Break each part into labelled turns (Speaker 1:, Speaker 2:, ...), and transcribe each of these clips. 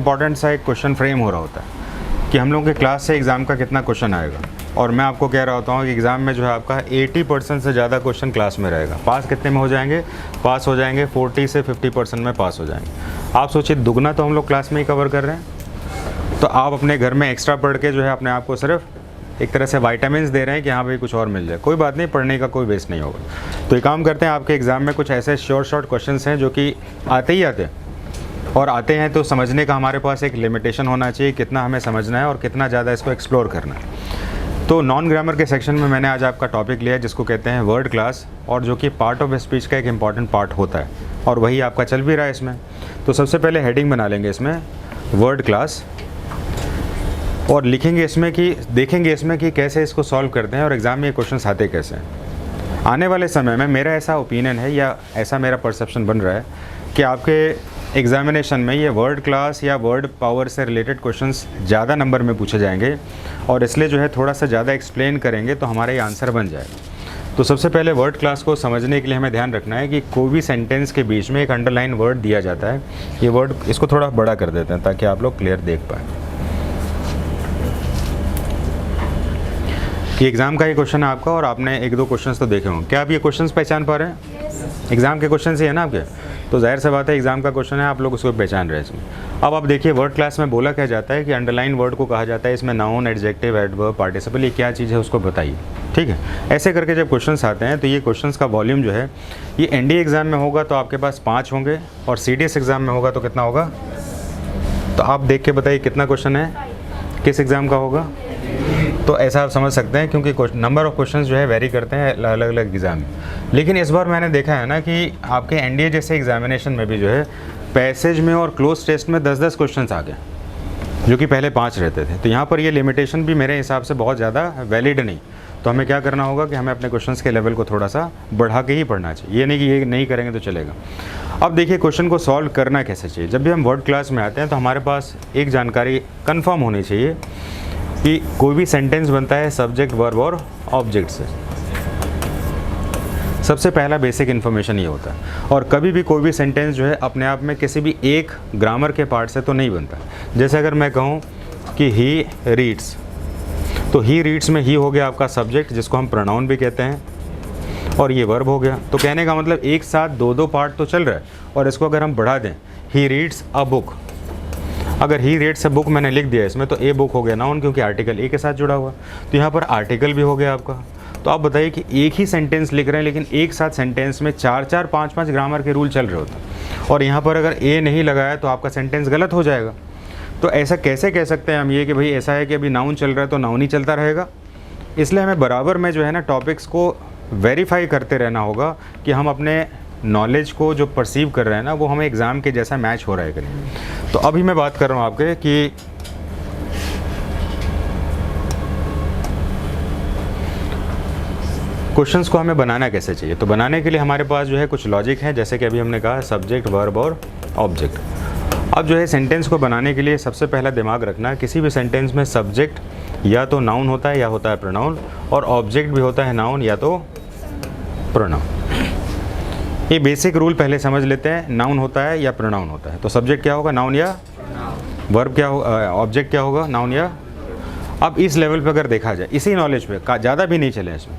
Speaker 1: Important सा एक question frame हो रहा होता है कि हम लोगों के क्लास से एग्ज़ाम का कितना क्वेश्चन आएगा, और मैं आपको कह रहा होता हूँ कि एग्ज़ाम में जो है आपका 80% से ज़्यादा क्वेश्चन क्लास में रहेगा। पास कितने में हो जाएंगे? पास हो जाएंगे 40 से 50% में पास हो जाएंगे। आप सोचिए, दुगना तो हम लोग क्लास में ही कवर कर रहे हैं। तो आप अपने घर में एक्स्ट्रा पढ़ के जो है अपने आप को सिर्फ एक तरह से वाइटामिन दे रहे हैं कि हाँ भाई कुछ और मिल जाए। कोई बात नहीं, पढ़ने का कोई वेस्ट नहीं होगा। तो एक काम करते हैं, आपके एग्ज़ाम में कुछ ऐसे शॉर्ट क्वेश्चंस हैं जो कि आते ही आते हैं, और आते हैं तो समझने का हमारे पास एक लिमिटेशन होना चाहिए, कितना हमें समझना है और कितना ज़्यादा इसको एक्सप्लोर करना है। तो नॉन ग्रामर के सेक्शन में मैंने आज आपका टॉपिक लिया जिसको कहते हैं वर्ड क्लास, और जो कि पार्ट ऑफ स्पीच का एक इम्पॉर्टेंट पार्ट होता है, और वही आपका चल भी रहा है इसमें। तो सबसे पहले हेडिंग बना लेंगे इसमें वर्ड क्लास, और लिखेंगे इसमें कि देखेंगे इसमें कि कैसे इसको सॉल्व करते हैं और एग्ज़ाम में ये क्वेश्चन आते कैसे हैं। आने वाले समय में मेरा ऐसा ओपिनियन है या ऐसा मेरा परसेप्शन बन रहा है कि आपके एग्जामिनेशन में ये वर्ड क्लास या वर्ड पावर से रिलेटेड क्वेश्चंस ज़्यादा नंबर में पूछे जाएंगे, और इसलिए जो है थोड़ा सा ज़्यादा एक्सप्लेन करेंगे तो हमारा ये आंसर बन जाएगा। तो सबसे पहले वर्ड क्लास को समझने के लिए हमें ध्यान रखना है कि कोई भी सेंटेंस के बीच में एक अंडरलाइन वर्ड दिया जाता है। ये वर्ड, इसको थोड़ा बड़ा कर देते हैं ताकि आप लोग क्लियर देख पाएँ। ये एग्ज़ाम का ही क्वेश्चन है आपका, और आपने एक दो क्वेश्चंस तो देखे होंगे। क्या आप ये क्वेश्चंस पहचान पा रहे हैं? एग्ज़ाम के क्वेश्चन ही है ना आपके, तो जाहिर सी बात है एग्ज़ाम का क्वेश्चन है, आप लोग उसको पहचान रहे हैं इसमें। अब आप देखिए वर्ड क्लास में बोला क्या जाता है कि अंडरलाइन वर्ड को कहा जाता है इसमें नाउन, एडजेक्टिव, एडवर्ब, पार्टिसिपल, ये क्या चीज़ है उसको बताइए। ठीक है, ऐसे करके जब क्वेश्चंस आते हैं तो ये क्वेश्चंस का वॉल्यूम जो है ये एनडीए एग्ज़ाम में होगा तो आपके पास 5 होंगे, और सीडीएस एग्ज़ाम में होगा तो कितना होगा? तो आप देख के बताइए कितना क्वेश्चन है, किस एग्ज़ाम का होगा। तो ऐसा आप समझ सकते हैं क्योंकि नंबर ऑफ़ क्वेश्चंस जो है वेरी करते हैं अलग अलग एग्ज़ाम में। लेकिन इस बार मैंने देखा है ना कि आपके एनडीए जैसे एग्जामिनेशन में भी जो है पैसेज में और क्लोज टेस्ट में 10-10 क्वेश्चंस आ गए, जो कि पहले 5 रहते थे। तो यहाँ पर ये लिमिटेशन भी मेरे हिसाब से बहुत ज़्यादा वैलिड नहीं। तो हमें क्या करना होगा कि हमें अपने क्वेश्चंस के लेवल को थोड़ा सा बढ़ा के ही पढ़ना चाहिए, ये नहीं कि ये नहीं करेंगे तो चलेगा। अब देखिए क्वेश्चन को सॉल्व करना कैसे चाहिए। जब भी हम वर्ड क्लास में आते हैं तो हमारे पास एक जानकारी कन्फर्म होनी चाहिए कि कोई भी सेंटेंस बनता है सब्जेक्ट, वर्ब और ऑब्जेक्ट से। सबसे पहला बेसिक इन्फॉर्मेशन ये होता है। और कभी भी कोई भी सेंटेंस जो है अपने आप में किसी भी एक ग्रामर के पार्ट से तो नहीं बनता। जैसे अगर मैं कहूँ कि ही रीड्स, तो ही रीड्स में ही हो गया आपका सब्जेक्ट जिसको हम प्रोनाउन भी कहते हैं, और ये वर्ब हो गया। तो कहने का मतलब एक साथ दो पार्ट तो चल रहा है, और इसको अगर हम बढ़ा दें ही रीड्स अ बुक, अगर ही रीड्स अ बुक मैंने लिख दिया इसमें तो ए बुक हो गया नाउन, क्योंकि आर्टिकल ए के साथ जुड़ा हुआ। तो यहाँ पर आर्टिकल भी हो गया आपका। तो आप बताइए कि एक ही सेंटेंस लिख रहे हैं लेकिन एक साथ सेंटेंस में 4-4, 5-5 ग्रामर के रूल चल रहे होते हैं, और यहाँ पर अगर ए नहीं लगाया तो आपका सेंटेंस गलत हो जाएगा। तो ऐसा कैसे कह सकते हैं हम ये कि भाई ऐसा है कि अभी नाउन चल रहा है तो नाउन ही चलता रहेगा। इसलिए हमें बराबर में जो है ना टॉपिक्स को वेरीफाई करते रहना होगा कि हम अपने नॉलेज को जो परसीव कर रहे हैं ना वो हमें एग्ज़ाम के जैसा मैच हो रहा है कि नहीं। तो अभी मैं बात कर रहा हूँ आपके कि क्वेश्चंस को हमें बनाना कैसे चाहिए। तो बनाने के लिए हमारे पास जो है कुछ लॉजिक है, जैसे कि अभी हमने कहा सब्जेक्ट, वर्ब और ऑब्जेक्ट। अब जो है सेंटेंस को बनाने के लिए सबसे पहला दिमाग रखना है, किसी भी सेंटेंस में सब्जेक्ट या तो नाउन होता है या होता है प्रोनाउन, और ऑब्जेक्ट भी होता है नाउन या तो प्रोनाउन। ये बेसिक रूल पहले समझ लेते हैं, नाउन होता है या प्रोनाउन होता है। तो सब्जेक्ट क्या होगा? नाउन या वर्ब क्या होगा? ऑब्जेक्ट क्या होगा? नाउन या। अब इस लेवल पे अगर देखा जाए, इसी नॉलेज पे ज़्यादा भी नहीं चले इसमें,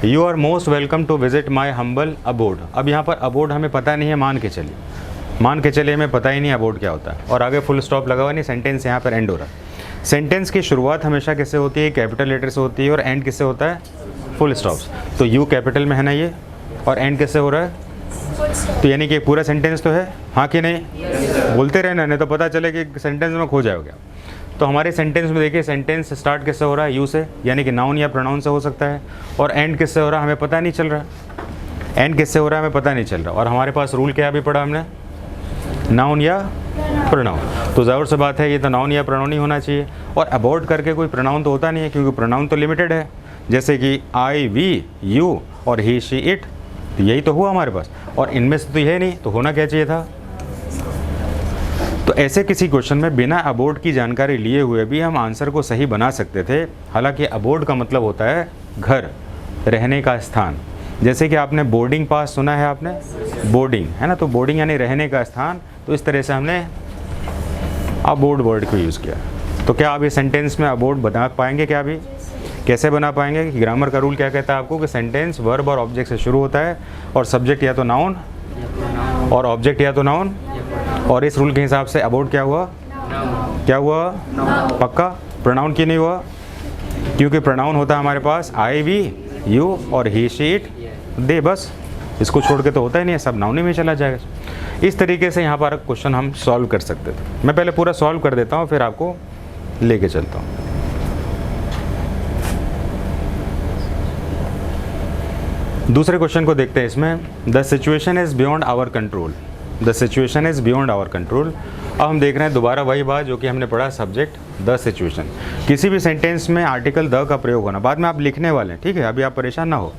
Speaker 1: you are most welcome to visit my humble abode. अब यहाँ पर अबोर्ड हमें पता नहीं है, मान के चलिए हमें पता ही नहीं अबोर्ड क्या होता है, और आगे फुल स्टॉप लगा हुआ नहीं, सेंटेंस यहाँ पर एंड हो रहा है। सेंटेंस की शुरुआत हमेशा किससे होती है? कैपिटल लेटर से होती है, और एंड किससे होता है? Full stops. तो यू कैपिटल में है ना ये, और एंड किससे हो रहा है? तो यानी कि पूरा सेंटेंस तो है, हाँ कि नहीं? बोलते रहना, नहीं तो पता चले कि सेंटेंस में खो जाओगे। तो हमारे सेंटेंस में देखिए सेंटेंस स्टार्ट किससे हो रहा है? यू से, यानी कि नाउन या प्रोनाउन से हो सकता है, और एंड किससे हो रहा है? हमें पता नहीं चल रहा। एंड किससे हो रहा है? हमें पता नहीं चल रहा। और हमारे पास रूल क्या भी पढ़ा हमने? नाउन या प्रोनाउन। तो ज़रूर से बात है ये तो नाउन या प्रोनाउन ही होना चाहिए, और अबॉर्ड करके कोई प्रोनाउन तो होता नहीं है, क्योंकि प्रोनाउन तो लिमिटेड है, जैसे कि आई, वी, यू और ही, शी, इट। तो यही तो हुआ हमारे पास, और इनमें से तो यह नहीं, तो होना क्या चाहिए था? तो ऐसे किसी क्वेश्चन में बिना अबोर्ड की जानकारी लिए हुए भी हम आंसर को सही बना सकते थे। हालांकि अबोर्ड का मतलब होता है घर, रहने का स्थान। जैसे कि आपने बोर्डिंग पास सुना है, आपने बोर्डिंग है ना, तो बोर्डिंग यानी रहने का स्थान। तो इस तरह से हमने अबोर्ड वर्ड को यूज़ किया। तो क्या आप ये सेंटेंस में अबोर्ड बना पाएंगे? क्या अभी कैसे बना पाएंगे? कि ग्रामर का रूल क्या कहता है आपको कि सेंटेंस वर्ब और ऑब्जेक्ट से शुरू होता है और सब्जेक्ट या तो नाउन और ऑब्जेक्ट या तो नाउन, और इस रूल के हिसाब से अबोर्ड क्या हुआ? क्या हुआ? पक्का। प्रोनाउन क्यों नहीं हुआ? क्योंकि प्रोनाउन होता है हमारे पास आई, वी, यू और ही, शी, इट, दे, बस इसको छोड़ के तो होता ही नहीं है, सब नाउन में चला जाएगा। इस तरीके से यहाँ पर क्वेश्चन हम सॉल्व कर सकते थे। मैं पहले पूरा सॉल्व कर देता हूँ फिर आपको लेके चलता हूँ। दूसरे क्वेश्चन को देखते हैं। इसमें the situation is beyond our control, the situation is beyond our control. अब हम देख रहे हैं दोबारा वही बात जो कि हमने पढ़ा, सब्जेक्ट द सिचुएशन। किसी भी सेंटेंस में आर्टिकल द का प्रयोग होना, बाद में आप लिखने वाले हैं, ठीक है, अभी आप परेशान ना हो।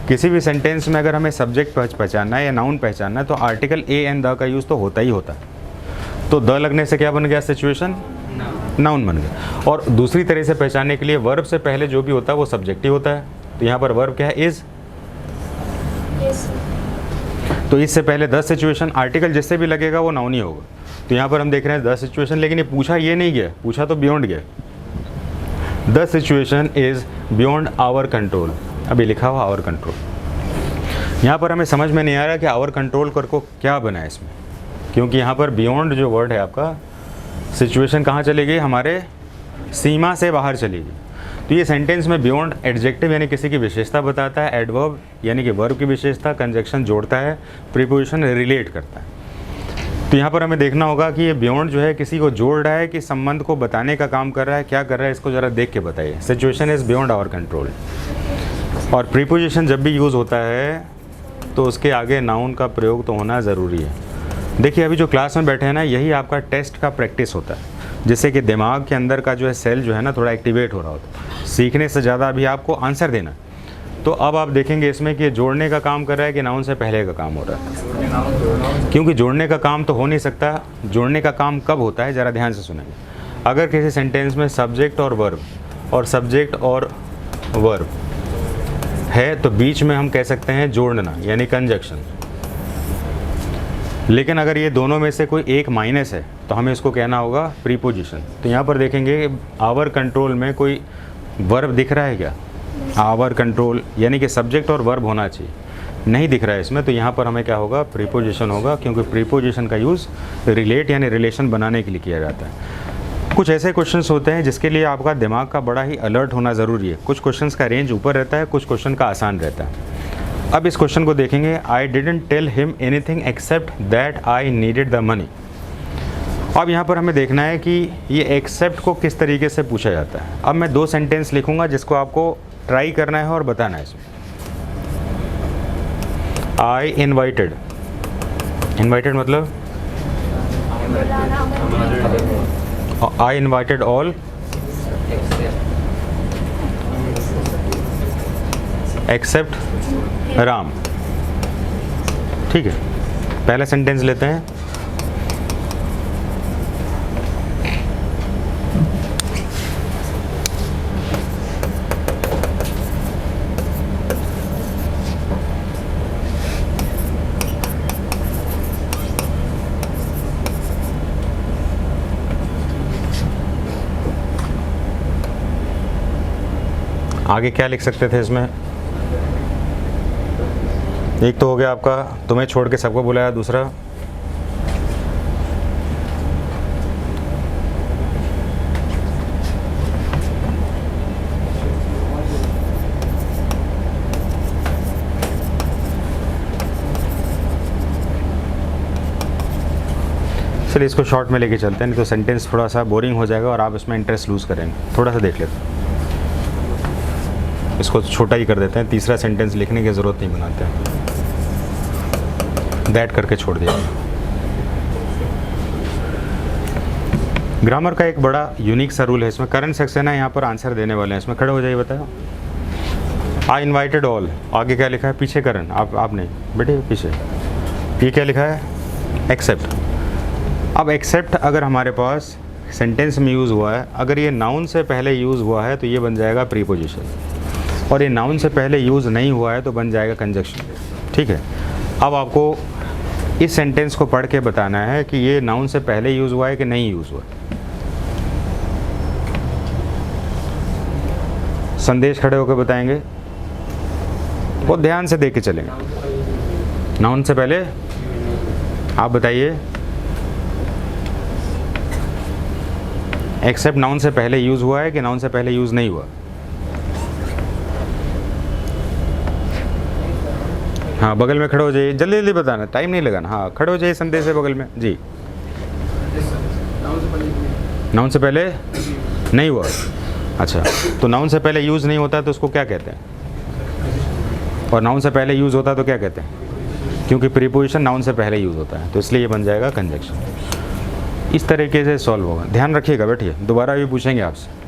Speaker 1: किसी भी सेंटेंस में अगर हमें सब्जेक्ट पहचानना है या नाउन पहचानना है तो आर्टिकल ए एंड द का यूज़ तो होता ही होता है। तो द लगने से क्या बन गया? सिचुएशन, नाउन बन गया। और दूसरी तरह से पहचानने के लिए वर्ब से पहले जो भी होता है वो सब्जेक्टिव होता है। तो यहाँ पर वर्ब क्या है? इज़। तो इससे पहले द सिचुएशन, आर्टिकल जिससे भी लगेगा वो नाउन ही होगा। तो यहाँ पर हम देख रहे हैं द सिचुएशन, लेकिन ये पूछा ये नहीं गया, पूछा तो बियॉन्ड गया। The situation is beyond our control, अभी लिखा हुआ आवर कंट्रोल। यहाँ पर हमें समझ में नहीं आ रहा कि आवर कंट्रोल को क्या बना है इसमें, क्योंकि यहाँ पर बियॉन्ड जो वर्ड है आपका, सिचुएशन कहाँ चलेगी? हमारे सीमा से बाहर चलेगी। तो ये सेंटेंस में बियॉन्ड एडजेक्टिव यानी किसी की विशेषता बताता है, एडवर्ब यानी कि वर्ब की विशेषता, कंजक्शन जोड़ता है, प्रीपोजिशन रिलेट करता है। तो यहाँ पर हमें देखना होगा कि ये बियॉन्ड जो है किसी को जोड़ रहा है कि संबंध को बताने का काम कर रहा है, क्या कर रहा है, इसको ज़रा देख के बताइए। Situation is beyond our control. और प्रीपोजिशन जब भी यूज़ होता है तो उसके आगे नाउन का प्रयोग तो होना ज़रूरी है। देखिए अभी जो क्लास में बैठे हैं ना, यही आपका टेस्ट का प्रैक्टिस होता है, जिससे कि दिमाग के अंदर का जो है सेल जो है ना थोड़ा एक्टिवेट हो रहा होता है। सीखने से ज़्यादा अभी आपको आंसर देना। तो अब आप देखेंगे इसमें कि जोड़ने का काम कर रहा है कि नाउन से पहले का काम हो रहा है, क्योंकि जोड़ने का काम तो हो नहीं सकता। जोड़ने का काम कब होता है, ज़रा ध्यान से सुनेंगे। अगर किसी सेंटेंस में सब्जेक्ट और वर्ब और सब्जेक्ट और वर्ब है तो बीच में हम कह सकते हैं जोड़ना यानी कंजक्शन। लेकिन अगर ये दोनों में से कोई एक माइनस है तो हमें इसको कहना होगा प्रीपोजिशन। तो यहाँ पर देखेंगे आवर कंट्रोल में कोई वर्ब दिख रहा है क्या? आवर कंट्रोल यानी कि सब्जेक्ट और वर्ब होना चाहिए, नहीं दिख रहा है इसमें। तो यहाँ पर हमें क्या होगा? प्रीपोजिशन होगा, क्योंकि प्रीपोजिशन का यूज़ रिलेट यानी रिलेशन बनाने के लिए किया जाता है। कुछ ऐसे क्वेश्चंस होते हैं जिसके लिए आपका दिमाग का बड़ा ही अलर्ट होना ज़रूरी है। कुछ क्वेश्चंस का रेंज ऊपर रहता है, कुछ क्वेश्चन का आसान रहता है। अब इस क्वेश्चन को देखेंगे, I didn't tell him anything except that I needed the money. अब यहाँ पर हमें देखना है कि ये एक्सेप्ट को किस तरीके से पूछा जाता है। अब मैं दो सेंटेंस लिखूंगा जिसको आपको ट्राई करना है और बताना है इसमें। आई इन्वाइटेड, इन्वाइटेड मतलब I invited all except Ram. ठीक है, पहला सेंटेंस लेते हैं। आगे क्या लिख सकते थे इसमें? एक तो हो गया आपका तुम्हें छोड़ के सबको बुलाया, दूसरा चलिए इसको शॉर्ट में लेके चलते हैं, नहीं तो सेंटेंस थोड़ा सा बोरिंग हो जाएगा और आप इसमें इंटरेस्ट लूज़ करेंगे। थोड़ा सा देख लेते हैं, इसको छोटा ही कर देते हैं। तीसरा सेंटेंस लिखने की ज़रूरत नहीं बनाते हैं, दैट करके छोड़ दिया। ग्रामर का एक बड़ा यूनिक सा रूल है इसमें। करंट सेक्शन है, यहाँ पर आंसर देने वाले हैं। इसमें खड़े हो जाइए, बताओ। आई इन्वाइटेड ऑल, आगे क्या लिखा है? पीछे करंट, आप नहीं बेटे पीछे। ये क्या लिखा है? एक्सेप्ट। अब एक्सेप्ट अगर हमारे पास सेंटेंस में यूज़ हुआ है, अगर ये नाउन से पहले यूज़ हुआ है तो ये बन जाएगा प्रीपोजिशन, और ये नाउन से पहले यूज़ नहीं हुआ है तो बन जाएगा कंजक्शन। ठीक है, अब आपको इस सेंटेंस को पढ़ के बताना है कि ये नाउन से पहले यूज़ हुआ है कि नहीं यूज़ हुआ है। संदेश खड़े होकर बताएंगे, बहुत ध्यान से देख के चलेंगे। नाउन से पहले आप बताइए, एक्सेप्ट नाउन से पहले यूज़ हुआ है कि नाउन से पहले यूज़ नहीं हुआ? हाँ, बगल में खड़े हो जाइए, जल्दी जल्दी बताना, टाइम नहीं लगाना। हाँ, खड़े हो जाइए संदेश से बगल में जी। नाउन से पहले नहीं हुआ? अच्छा, तो नाउन से पहले यूज़ नहीं होता तो उसको क्या कहते हैं? और नाउन से पहले यूज़ होता तो क्या कहते हैं? क्योंकि प्रीपोजिशन नाउन से पहले यूज़ होता है तो इसलिए ये बन जाएगा कंजक्शन। इस तरीके से सॉल्व होगा, ध्यान रखिएगा, बैठिए, दोबारा भी पूछेंगे आपसे।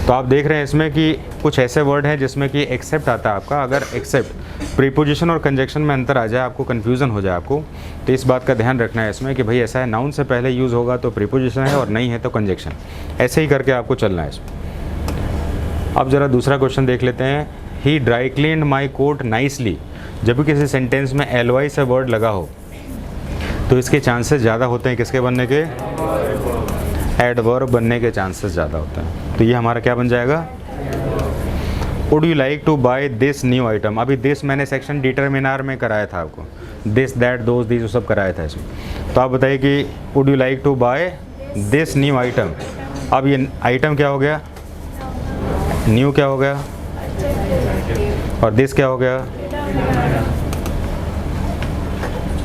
Speaker 1: तो आप देख रहे हैं इसमें कि कुछ ऐसे वर्ड हैं जिसमें कि एक्सेप्ट आता है आपका। अगर एक्सेप्ट प्रीपोजिशन और कंजक्शन में अंतर आ जाए, आपको कन्फ्यूज़न हो जाए आपको, तो इस बात का ध्यान रखना है इसमें कि भाई ऐसा है, नाउन से पहले यूज़ होगा तो प्रीपोजिशन है और नहीं है तो कंजक्शन। ऐसे ही करके आपको चलना है इसमें। अब ज़रा दूसरा क्वेश्चन देख लेते हैं। ही ड्राई क्लीन्ड माई कोट नाइसली। जब भी किसी सेंटेंस में एलवाई से वर्ड लगा हो तो इसके चांसेस ज़्यादा होते हैं किसके बनने के? एडवर्ब बनने के चांसेस ज़्यादा होते हैं। तो ये हमारा क्या बन जाएगा? Would you like to buy this new item. अभी दिस मैंने सेक्शन डिटरमिनार में कराया था आपको, दिस दैट दोज दिस सब कराया था इसमें। तो आप बताइए कि would you like to buy this new item. अब ये आइटम क्या हो गया? न्यू क्या हो गया? और दिस क्या हो गया?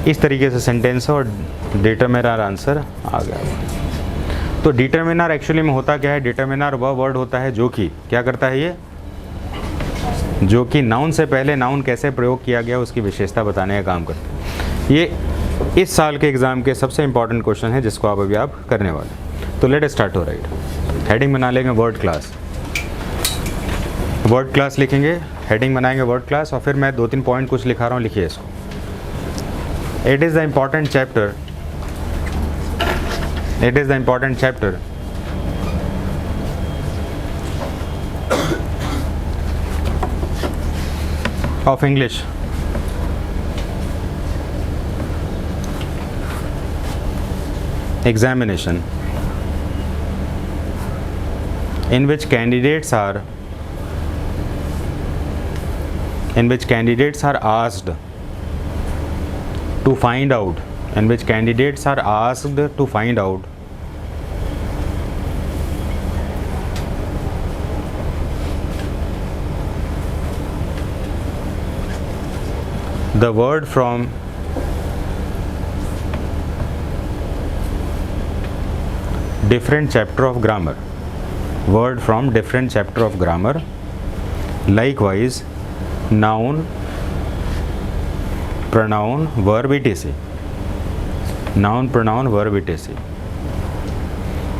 Speaker 1: इस तरीके से सेंटेंस और डिटरमिनर आंसर आ गया। तो डिटरमिनर एक्चुअली में होता क्या है? डिटरमिनर वह वर्ड होता है जो कि क्या करता है, ये जो कि नाउन से पहले नाउन कैसे प्रयोग किया गया उसकी विशेषता बताने का काम करता है। ये इस साल के एग्ज़ाम के सबसे इंपॉर्टेंट क्वेश्चन है जिसको आप अभी आप करने वाले। तो लेट स्टार्ट हो राइट। हेडिंग बना लेंगे वर्ड क्लास। वर्ड क्लास लिखेंगे, हेडिंग बनाएंगे वर्ड क्लास, और फिर मैं 2-3 पॉइंट कुछ लिखा रहा हूँ, लिखिए इसको। It is the important chapter, it is the important chapter of English examination in which candidates are asked to find out, in which candidates are asked to find out the word from different chapter of grammar, word from different chapter of grammar, likewise noun, pronoun, verb etc. noun, pronoun, verb etc.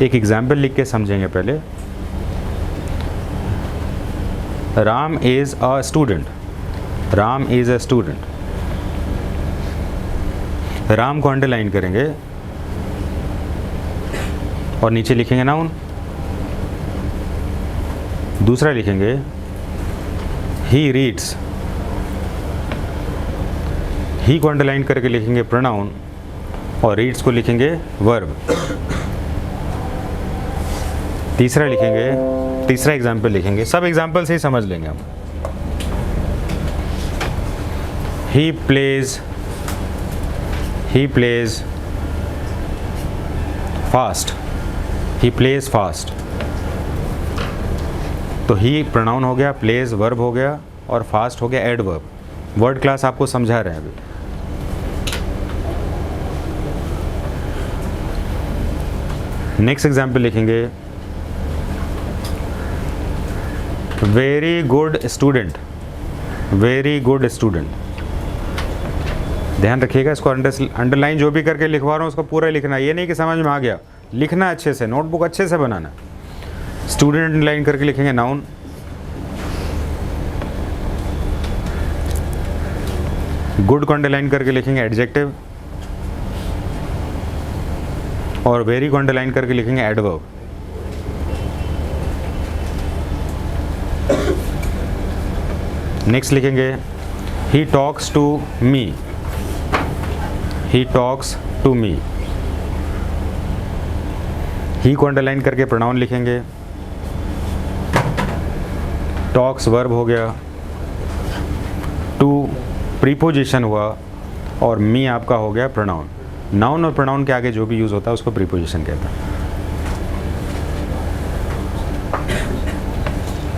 Speaker 1: एक example लिख के समझेंगे पहले। Ram is a student, Ram is a student. Ram को underline करेंगे और नीचे लिखेंगे नाउन। दूसरा लिखेंगे ही रीड्स, ही को अंडरलाइन करके लिखेंगे प्रोनाउन और रीड्स को लिखेंगे वर्ब। तीसरा लिखेंगे, तीसरा एग्जाम्पल लिखेंगे, सब एग्जाम्पल से ही समझ लेंगे हम। ही plays fast, he plays fast। तो ही प्रोनाउन हो गया, प्लेज वर्ब हो गया और फास्ट हो गया एडवर्ब। वर्ड क्लास आपको समझा रहे हैं अभी। नेक्स्ट एग्जाम्पल लिखेंगे very good student, very good student. ध्यान रखिएगा, इसको अंडरलाइन जो भी करके लिखवा रहा हूँ उसको पूरा लिखना है। ये नहीं कि समझ में आ गया, लिखना अच्छे से, नोटबुक अच्छे से बनाना। स्टूडेंट अंडरलाइन करके लिखेंगे नाउन, गुड को अंडरलाइन करके लिखेंगे एडजेक्टिव और वेरी को अंडरलाइन करके लिखेंगे एडवर्ब। नेक्स्ट लिखेंगे he talks to me, he talks to me. He को अंडरलाइन करके प्रोनाउन लिखेंगे, टॉक्स वर्ब हो गया, टू प्रीपोजिशन हुआ, और मी आपका हो गया प्रोनाउन। नाउन और प्रोनाउन के आगे जो भी यूज़ होता है उसको प्रीपोजिशन कहते हैं।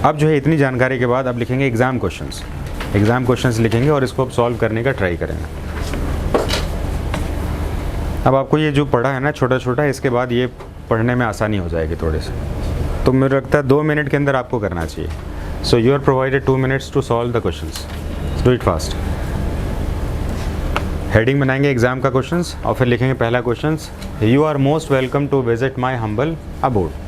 Speaker 1: अब जो है इतनी जानकारी के बाद अब लिखेंगे एग्ज़ाम क्वेश्चंस। एग्ज़ाम क्वेश्चंस लिखेंगे और इसको अब सॉल्व करने का ट्राई करेंगे। अब आपको ये जो पढ़ा है ना छोटा छोटा, इसके बाद ये पढ़ने में आसानी हो जाएगी थोड़े से। तो मुझे लगता है 2 मिनट के अंदर आपको करना चाहिए। So you are provided 2 minutes to solve the questions. Do it fast. Heading बनाएंगे एग्जाम का क्वेश्चंस और फिर लिखेंगे पहला questions, you are most welcome to visit my humble abode.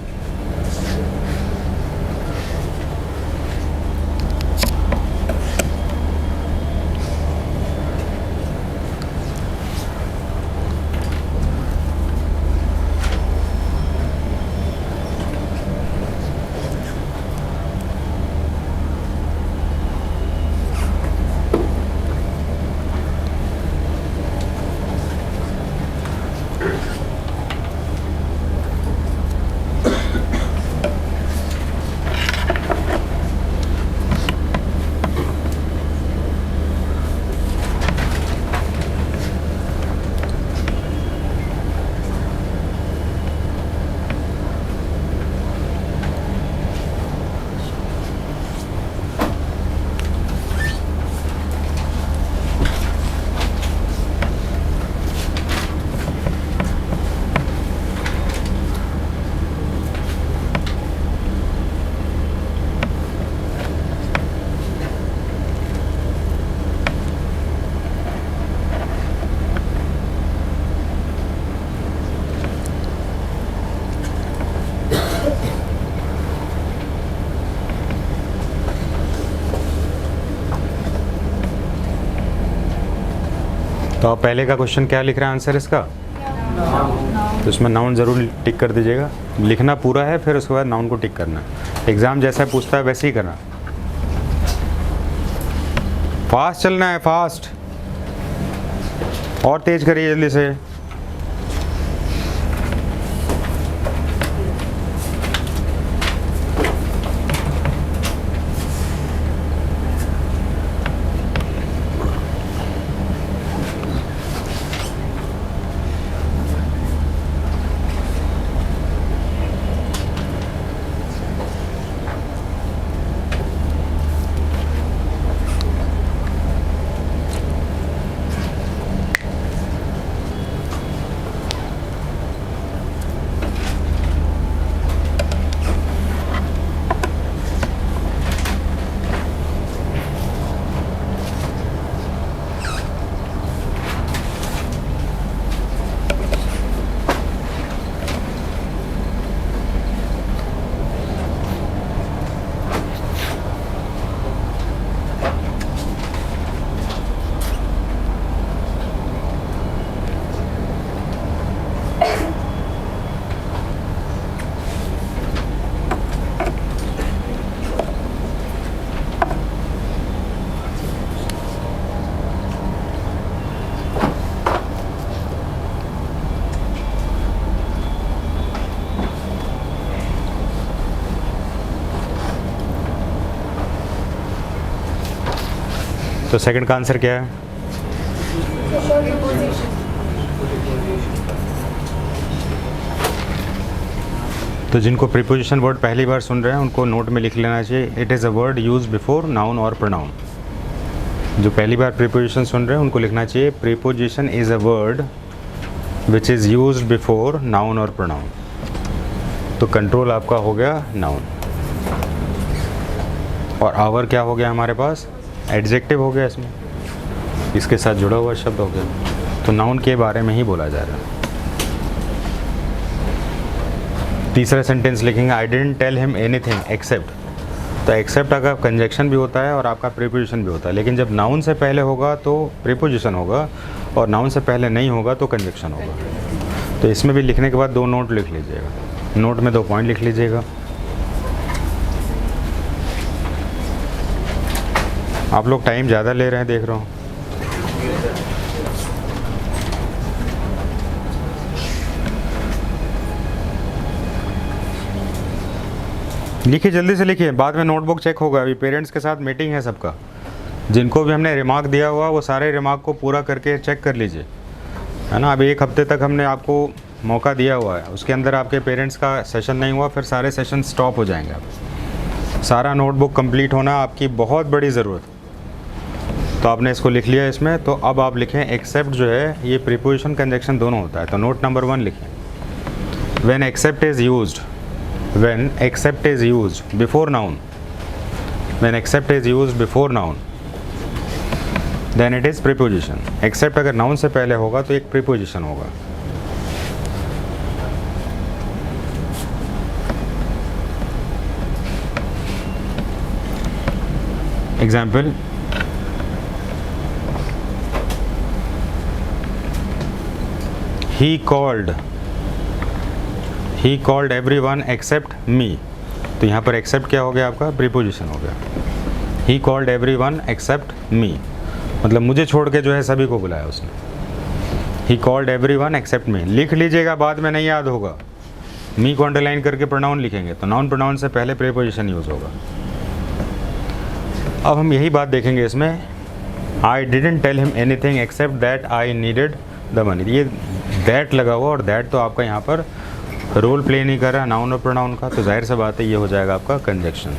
Speaker 1: तो आप पहले का क्वेश्चन क्या लिख रहे हैं आंसर इसका? तो इसमें नाउन ज़रूर टिक कर दीजिएगा। लिखना पूरा है, फिर उसके बाद नाउन को टिक करना। एग्ज़ाम जैसा पूछता है वैसे ही करना। फास्ट चलना है, फास्ट, और तेज करिए जल्दी से। तो सेकंड का आंसर क्या है? तो जिनको प्रीपोजिशन वर्ड पहली बार सुन रहे हैं उनको नोट में लिख लेना चाहिए, it is a word use before noun और प्रोनाउन। जो पहली बार प्रीपोजिशन सुन रहे हैं उनको लिखना चाहिए, preposition is a word which is use before noun और प्रोनाउन। तो कंट्रोल आपका हो गया नाउन, और आवर क्या हो गया हमारे पास? एडजेक्टिव हो गया, इसमें इसके साथ जुड़ा हुआ शब्द हो गया। तो नाउन के बारे में ही बोला जा रहा है। तीसरा सेंटेंस लिखेंगे, I didn't tell him anything except. तो एक्सेप्ट का कंजक्शन भी होता है और आपका प्रीपोजिशन भी होता है, लेकिन जब नाउन से पहले होगा तो प्रीपोजिशन होगा और नाउन से पहले नहीं होगा तो कंजक्शन होगा। तो इसमें भी लिखने के बाद 2 नोट लिख लीजिएगा। नोट में 2 पॉइंट लिख लीजिएगा। आप लोग टाइम ज़्यादा ले रहे हैं देख रहा हूँ। लिखिए, जल्दी से लिखिए, बाद में नोटबुक चेक होगा। अभी पेरेंट्स के साथ मीटिंग है सबका, जिनको भी हमने रिमार्क दिया हुआ वो सारे रिमार्क को पूरा करके चेक कर लीजिए, है ना। अभी 1 हफ्ते तक हमने आपको मौका दिया हुआ है, उसके अंदर आपके पेरेंट्स का सेशन नहीं हुआ, फिर सारे सेशन स्टॉप हो जाएंगे। आप सारा नोटबुक कंप्लीट होना आपकी बहुत बड़ी ज़रूरत। तो आपने इसको लिख लिया इसमें। तो अब आप लिखें एक्सेप्ट जो है ये प्रीपोजिशन कंजक्शन दोनों होता है। तो नोट नंबर 1 लिखें, when except is used, when except is used before noun, when except is used before noun then it is preposition. Except अगर नाउन से पहले होगा तो एक प्रीपोजिशन होगा। Example, he called everyone except me। तो यहाँ पर एक्सेप्ट क्या हो गया आपका, प्रीपोजिशन हो गया। he called everyone except me, मतलब मुझे छोड़ के जो है सभी को बुलाया उसने। he called everyone except me लिख लीजिएगा, बाद में नहीं याद होगा। मी को अंडरलाइन करके प्रोनाउन लिखेंगे, तो नाउन प्रोनाउन से पहले प्रीपोजिशन यूज़ होगा। अब हम यही बात देखेंगे इसमें, I didn't tell him anything except that I needed the money। ये दैट लगा हुआ, और दैट तो आपका यहाँ पर रोल प्ले नहीं कर रहा नाउन और प्रोनाउन का, तो जाहिर सी बात है ये हो जाएगा आपका कंजक्शन।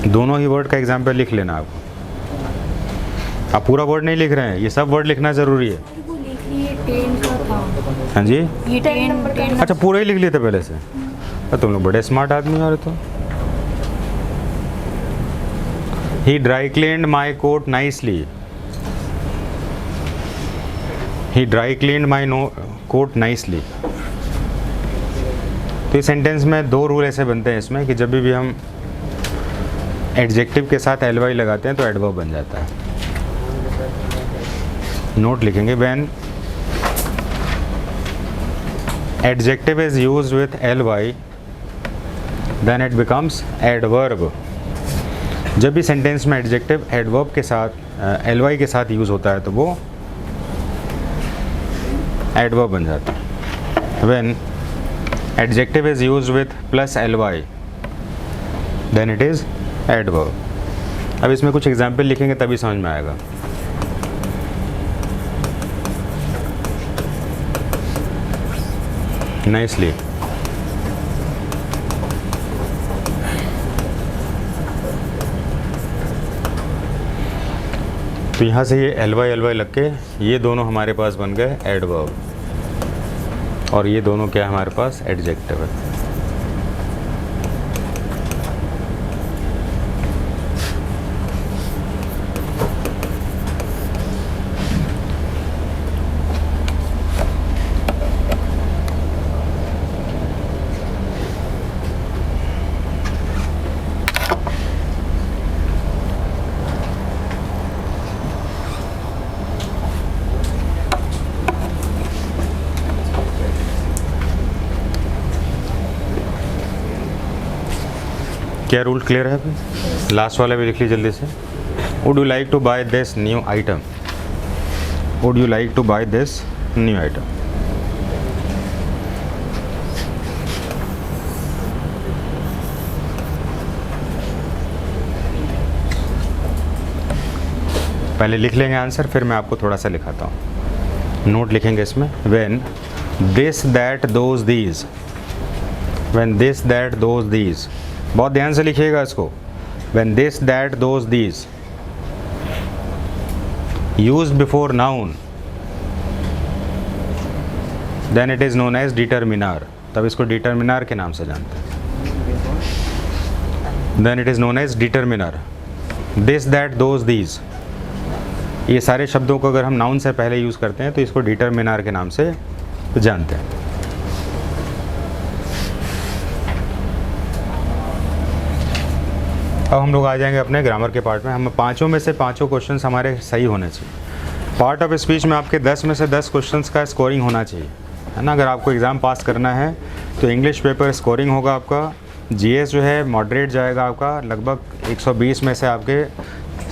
Speaker 1: दोनों ही वर्ड का एग्जाम्पल लिख लेना आपको। आप पूरा वर्ड नहीं लिख रहे हैं, ये सब वर्ड लिखना ज़रूरी है। हाँ जी,
Speaker 2: ये 10
Speaker 1: अच्छा पूरा ही लिख लिए थे पहले से। तो तुम लोग बड़े स्मार्ट आदमी हो रहे। तो ही ड्राई क्लीन्ड माई कोट नाइसली, ही ड्राई क्लीन्ड माई कोट नाइसली। तो इस सेंटेंस में 2 रूल ऐसे बनते हैं इसमें कि जब भी हम एडजेक्टिव के साथ ly लगाते हैं तो एडवर्ब बन जाता है। नोट लिखेंगे, when adjective is used with ly then it becomes adverb. जब भी सेंटेंस में एडजेक्टिव एडवर्ब के साथ ly के साथ यूज़ होता है तो वो एडवर्ब बन जाता है। When adjective is used with plus ly then it is adverb. अब इसमें कुछ एग्जाम्पल लिखेंगे तभी समझ में आएगा। नाइसली, तो यहाँ से ये ly लग के ये दोनों हमारे पास बन गए एडवर्ब, और ये दोनों क्या है हमारे पास, एडजेक्टिव है। क्या रूल क्लियर है अभी? लास्ट वाला भी लिख लीजिए जल्दी से। Would you like to buy this new item, would you like to buy this new item. पहले लिख लेंगे आंसर, फिर मैं आपको थोड़ा सा लिखाता हूँ। नोट लिखेंगे इसमें, when this that those these, when this that those these, बहुत ध्यान से लिखिएगा इसको। when this that those these used before noun then it is known as determiner। तब इसको determiner के नाम से जानते हैं। then it is known as determiner। this that those these, ये सारे शब्दों को अगर हम नाउन से पहले यूज़ करते हैं तो इसको डिटरमिनर के नाम से जानते हैं। अब हम लोग आ जाएंगे अपने ग्रामर के पार्ट में। हम 5 में से 5 क्वेश्चंस हमारे सही होने चाहिए। पार्ट ऑफ स्पीच में आपके 10 में से 10 क्वेश्चंस का स्कोरिंग होना चाहिए, है ना। अगर आपको एग्ज़ाम पास करना है तो इंग्लिश पेपर स्कोरिंग होगा आपका, जीएस जो है मॉडरेट जाएगा आपका, लगभग 120 में से आपके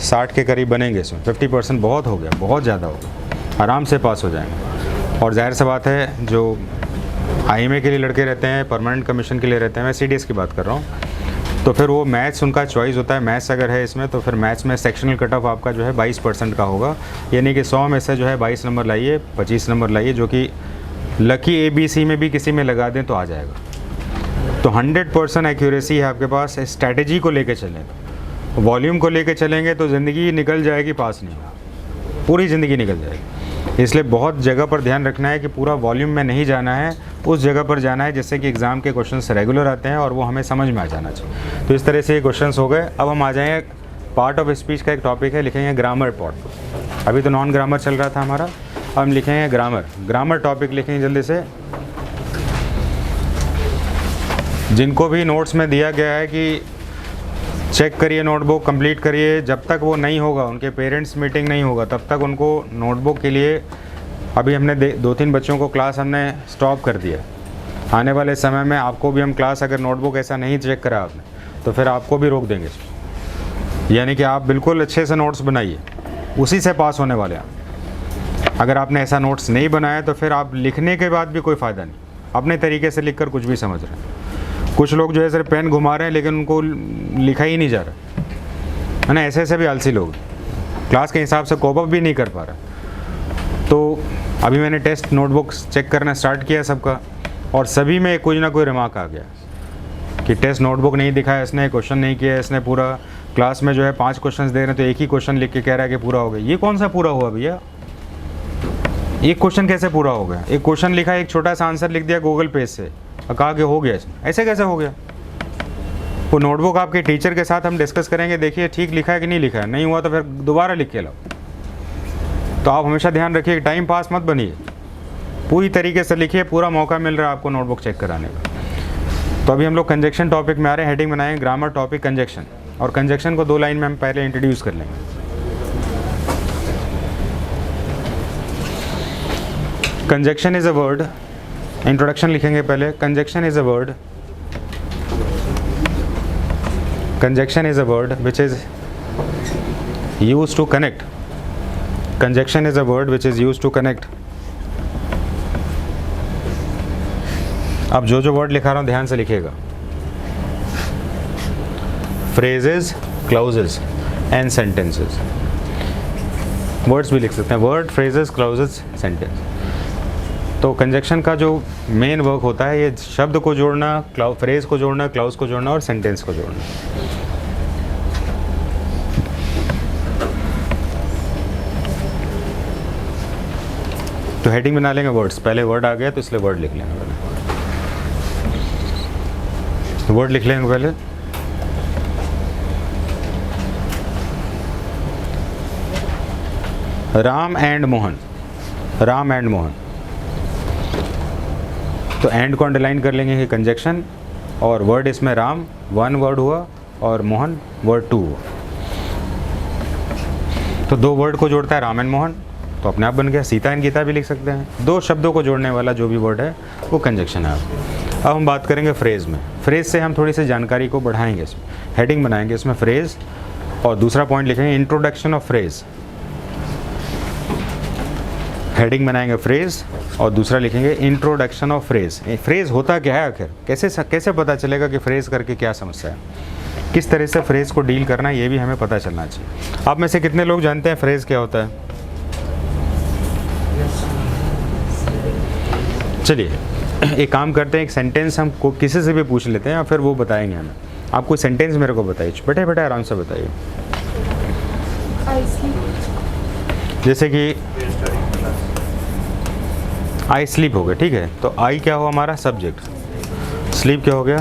Speaker 1: 60 के करीब बनेंगे इसमें। 50% बहुत हो गया, बहुत ज़्यादा हो गया, आराम से पास हो जाएंगे। और जाहिर सी बात है जो IMA के लिए लड़के रहते हैं, परमानेंट कमीशन के लिए रहते हैं, मैं CDS की बात कर रहा हूँ। तो फिर वो मैथ्स उनका चॉइस होता है। मैथ्स अगर है इसमें तो फिर मैथ्स में सेक्शनल कट ऑफ आपका जो है 22% का होगा, यानी कि 100 में से जो है 22 नंबर लाइए, 25 नंबर लाइए, जो कि लकी ABC में भी किसी में लगा दें तो आ जाएगा। तो 100% एक्यूरेसी है आपके पास। स्ट्रैटेजी को लेके चलें, वॉल्यूम को लेके चलेंगे तो ज़िंदगी निकल जाएगी, पास नहीं होगा, पूरी ज़िंदगी निकल जाएगी। इसलिए बहुत जगह पर ध्यान रखना है कि पूरा वॉल्यूम में नहीं जाना है, उस जगह पर जाना है जिससे कि एग्ज़ाम के क्वेश्चंस रेगुलर आते हैं और वो हमें समझ में आ जाना चाहिए। तो इस तरह से ये क्वेश्चंस हो गए। अब हम आ जाएंगे, पार्ट ऑफ स्पीच का एक टॉपिक है, लिखेंगे ग्रामर पार्ट। अभी तो नॉन ग्रामर चल रहा था हमारा, अब हम लिखेंगे ग्रामर। ग्रामर टॉपिक लिखेंगे जल्दी से। जिनको भी नोट्स में दिया गया है कि चेक करिए, नोटबुक कंप्लीट करिए, जब तक वो नहीं होगा, उनके पेरेंट्स मीटिंग नहीं होगा, तब तक उनको नोटबुक के लिए, अभी हमने 2-3 बच्चों को क्लास हमने स्टॉप कर दिया। आने वाले समय में आपको भी हम क्लास, अगर नोटबुक ऐसा नहीं चेक करा आपने तो फिर आपको भी रोक देंगे। यानी कि आप बिल्कुल अच्छे से नोट्स बनाइए, उसी से पास होने वाले हैं। अगर आपने ऐसा नोट्स नहीं बनाया तो फिर आप लिखने के बाद भी कोई फ़ायदा नहीं, अपने तरीके से लिख कर कुछ भी समझ रहे हैं। कुछ लोग जो है सिर्फ पेन घुमा रहे हैं लेकिन उनको लिखा ही नहीं जा रहा है ना। ऐसे भी आलसी लोग क्लास के हिसाब से कोप अप भी नहीं कर पा रहा। तो अभी मैंने टेस्ट नोटबुक्स चेक करना स्टार्ट किया सबका, और सभी में कुछ ना कोई रिमार्क आ गया कि टेस्ट नोटबुक नहीं दिखाया इसने, क्वेश्चन नहीं किया इसने पूरा। क्लास में जो है 5 क्वेश्चन दे रहे हैं तो एक ही क्वेश्चन लिख के कह रहा है कि पूरा हो गया। ये कौन सा पूरा हुआ भैया? एक क्वेश्चन कैसे पूरा हो गया? एक क्वेश्चन लिखा, एक छोटा सा आंसर लिख दिया गूगल पेज से और कहा कि हो गया इसमें। ऐसे कैसे हो गया? वो नोटबुक आपके टीचर के साथ हम डिस्कस करेंगे, देखिए ठीक लिखा है कि नहीं लिखा है, नहीं हुआ तो फिर दोबारा लिख के लाओ। तो आप हमेशा ध्यान रखिए, टाइम पास मत बनिए, पूरी तरीके से लिखिए, पूरा मौका मिल रहा है आपको नोटबुक चेक कराने का। तो अभी हम लोग कंजक्शन टॉपिक में आ रहे हैं, हेडिंग बनाएंगे ग्रामर टॉपिक कंजक्शन, और कंजक्शन को 2 लाइन में हम पहले इंट्रोड्यूस कर लेंगे। Conjunction is a word, introduction लिखेंगे पहले। Conjunction is a word, conjunction is a word which is used to connect. Conjunction is a word which is used to connect. अब जो वर्ड लिखा रहा हूँ ध्यान से लिखिएगा। phrases, clauses and sentences. Words भी लिख सकते हैं, वर्ड, phrases, clauses, sentence. तो कंजक्शन का जो मेन वर्क होता है, ये शब्द को जोड़ना, फ्रेज को जोड़ना, क्लाउज को जोड़ना और सेंटेंस को जोड़ना। तो हेडिंग बना लेंगे वर्ड्स, पहले वर्ड आ गया तो इसलिए वर्ड लिख लेंगे पहले। वर्ड लिख लेंगे पहले। Ram and Mohan, Ram and Mohan. तो एंड को अंडरलाइन कर लेंगे कि कंजक्शन, और वर्ड इसमें राम 1 वर्ड हुआ और मोहन वर्ड 2 हुआ। तो 2 वर्ड को जोड़ता है राम एंड मोहन, तो अपने आप बन गया। सीता एंड गीता भी लिख सकते हैं। 2 शब्दों को जोड़ने वाला जो भी वर्ड है वो कंजक्शन है। अब हम बात करेंगे फ्रेज में। फ्रेज से हम थोड़ी सी जानकारी को बढ़ाएंगे, इसमें हेडिंग बनाएंगे इसमें फ्रेज, और दूसरा पॉइंट लिखेंगे इंट्रोडक्शन ऑफ फ्रेज। हेडिंग बनाएंगे फ्रेज और दूसरा लिखेंगे इंट्रोडक्शन ऑफ फ्रेज। फ्रेज होता क्या है आखिर, कैसे पता चलेगा कि फ्रेज करके क्या समस्या है, किस तरह से फ्रेज को डील करना है, ये भी हमें पता चलना चाहिए। आप में से कितने लोग जानते हैं फ्रेज क्या होता है? चलिए एक काम करते हैं, एक सेंटेंस हम किसी से भी पूछ लेते हैं और फिर वो बताएंगे हमें। आप कोई सेंटेंस मेरे को बताइए, बैठे बैठे आराम से बताइए। जैसे कि आई स्लीप हो गया, ठीक है, तो आई क्या हुआ हमारा सब्जेक्ट, स्लीप क्या हो गया।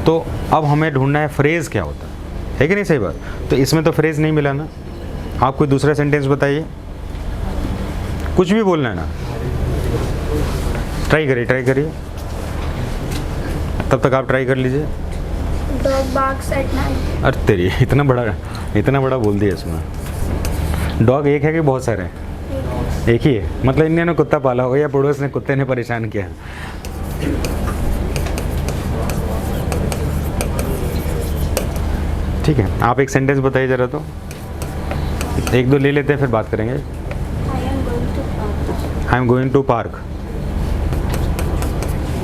Speaker 1: तो अब हमें ढूंढना है फ्रेज़ क्या होता है कि नहीं, सही बात। तो इसमें तो फ्रेज़ नहीं मिला ना। आप कोई दूसरा सेंटेंस बताइए, कुछ भी बोलना है ना, ट्राई करिए। तब तक आप ट्राई कर लीजिए।
Speaker 2: Dog barks at night.
Speaker 1: अरे तेरी, इतना बड़ा बोल दिया इसमें। डॉग एक है कि बहुत सारे हैं? एक ही है, मतलब इन्होंने कुत्ता पाला होगा या पड़ोस ने कुत्ते ने परेशान किया। ठीक है, आप एक सेंटेंस बताइए ज़रा। तो 1-2 ले लेते हैं फिर बात करेंगे।
Speaker 2: I am going to park.
Speaker 1: I am going to park.